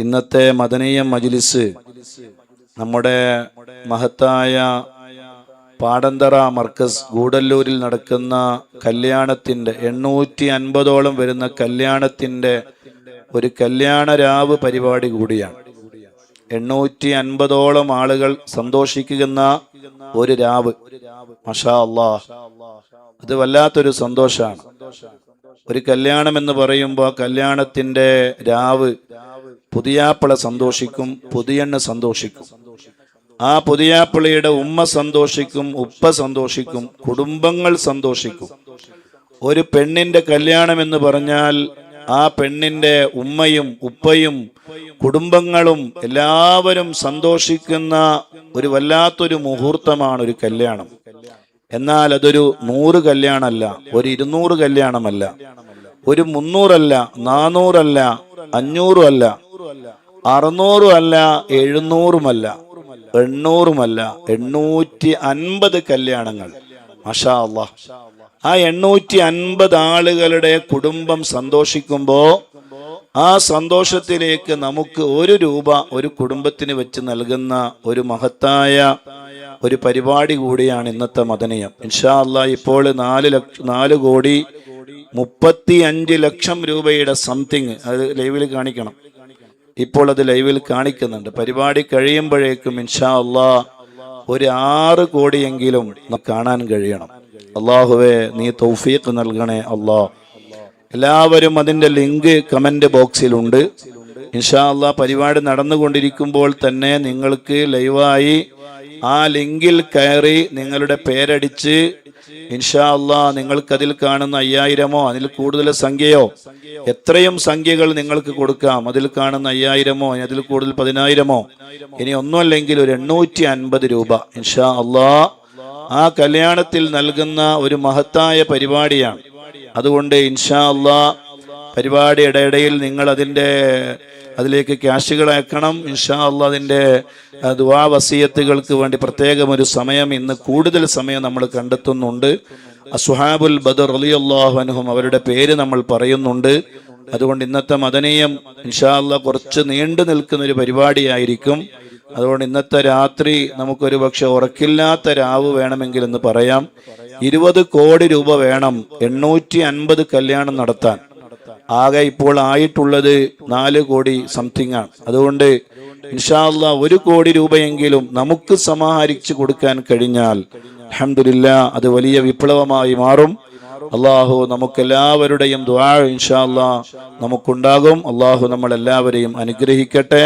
ഇന്നത്തെ മദനീയ മജ്ലിസ് നമ്മുടെ മഹത്തായ പാടന്തറ മർക്കസ് ഗൂഡല്ലൂരിൽ നടക്കുന്ന കല്യാണത്തിന്റെ 850ഓളം വരുന്ന കല്യാണത്തിന്റെ ഒരു കല്യാണ രാവ് പരിപാടി കൂടിയാണ്. 850ഓളം ആളുകൾ സന്തോഷിക്കുന്ന ഒരു രാവ്. മാഷാ അല്ലാഹ്, അത് വല്ലാത്തൊരു സന്തോഷമാണ്. ഒരു കല്യാണം എന്ന് പറയുമ്പോൾ കല്യാണത്തിന്റെ രാവ് പുതിയാപ്പിള സന്തോഷിക്കും, പുതിയണ്ണ് സന്തോഷിക്കും. ആ പുതിയാപ്പിളയുടെ ഉമ്മ സന്തോഷിക്കും, ഉപ്പ സന്തോഷിക്കും, കുടുംബങ്ങൾ സന്തോഷിക്കും. ഒരു പെണ്ണിന്റെ കല്യാണം എന്ന് പറഞ്ഞാൽ ആ പെണ്ണിന്റെ ഉമ്മയും ഉപ്പയും കുടുംബങ്ങളും എല്ലാവരും സന്തോഷിക്കുന്ന ഒരു വല്ലാത്തൊരു മുഹൂർത്തമാണ് ഒരു കല്യാണം. എന്നാൽ അതൊരു 100 കല്യാണമല്ല, ഒരു 200 കല്യാണമല്ല, ഒരു 300 അല്ല, 400 അല്ല, 500 അല്ല, 600 അല്ല, 700 അല്ല, 800 അല്ല, 850 കല്യാണങ്ങൾ. മാഷാ അല്ലാഹ്. ആ 850 ആളുകളുടെ കുടുംബം സന്തോഷിക്കുമ്പോ ആ സന്തോഷത്തിലേക്ക് നമുക്ക് 1 രൂപ ഒരു കുടുംബത്തിന് വെച്ച് നൽകുന്ന ഒരു മഹത്തായ ഒരു പരിപാടി കൂടിയാണ് ഇന്നത്തെ മദനിയം. ഇൻഷാ അല്ലാഹ് ഇപ്പോൾ 4,35,00,000 രൂപയുടെ സംതിങ് അത് ലൈവിൽ കാണിക്കണം. ഇപ്പോൾ അത് ലൈവിൽ കാണിക്കുന്നുണ്ട്. പരിപാടി കഴിയുമ്പോഴേക്കും ഇൻഷാ അല്ലാഹ് ഒരു 6 കോടിയെങ്കിലും കാണാൻ കഴിയണം. അല്ലാഹുവേ, നീ തൗഫീഖ് നൽകണേ അല്ലാഹ്. എല്ലാവരും അതിന്റെ ലിങ്ക് കമന്റ് ബോക്സിലുണ്ട്. ഇൻഷാ അല്ലാഹ് പരിപാടി നടന്നുകൊണ്ടിരിക്കുമ്പോൾ തന്നെ നിങ്ങൾക്ക് ലൈവായി ആ ലിങ്കിൽ കയറി നിങ്ങളുടെ പേരടിച്ച് ഇൻഷാ അല്ലാഹ് നിങ്ങൾക്കതിൽ കാണുന്ന 5000-ഓ അതിൽ കൂടുതൽ സംഖ്യയോ എത്രയും സംഖ്യകൾ നിങ്ങൾക്ക് കൊടുക്കാം. അതിൽ കാണുന്ന 5000-ഓ അതിൽ കൂടുതൽ 10,000-ഓ ഇനി ഒന്നുമല്ലെങ്കിൽ ഒരു 850 രൂപ ഇൻഷാ അല്ലാഹ് ആ കല്യാണത്തിൽ നൽകുന്ന ഒരു മഹത്തായ പരിപാടിയാണ്. അതുകൊണ്ട് ഇൻഷാ അല്ലാഹ് പരിപാടിയുടെ ഇടയിൽ നിങ്ങൾ അതിലേക്ക് ക്യാഷുകൾ അയക്കണം. ഇൻഷാ അല്ലാഹ് അതിൻ്റെ ദുആ വസിയത്തുകൾക്ക് വേണ്ടി പ്രത്യേകം ഒരു സമയം, ഇന്ന് കൂടുതൽ സമയം നമ്മൾ കണ്ടെത്തുന്നുണ്ട്. അസ്ഹാബുൽ ബദർ റളിയല്ലാഹു അൻഹും അവരുടെ പേര് നമ്മൾ പറയുന്നുണ്ട്. അതുകൊണ്ട് ഇന്നത്തെ മദനീയം ഇൻഷാ അല്ലാഹ് കുറച്ച് നീണ്ടു നിൽക്കുന്ന ഒരു പരിപാടിയായിരിക്കും. അതുകൊണ്ട് ഇന്നത്തെ രാത്രി നമുക്കൊരു പക്ഷെ ഉറക്കില്ലാത്ത രാവ് വേണമെങ്കിൽ എന്ന് പറയാം. 20 കോടി രൂപ വേണം 850 കല്യാണം നടത്താൻ. ആകെ ഇപ്പോൾ ആയിട്ടുള്ളത് 4 കോടി സംതിങ് ആണ്. അതുകൊണ്ട് ഇൻഷാ അല്ലാഹ് 1 കോടി രൂപയെങ്കിലും നമുക്ക് സമാഹരിച്ചു കൊടുക്കാൻ കഴിഞ്ഞാൽ അൽഹംദുലില്ലാഹ് അത് വലിയ വിപ്ലവമായി മാറും. അല്ലാഹു നമുക്കെല്ലാവരുടെയും ദുആ ഇൻഷാ അല്ലാഹ് നമുക്കുണ്ടാകും. അല്ലാഹു നമ്മളെല്ലാവരെയും അനുഗ്രഹിക്കട്ടെ.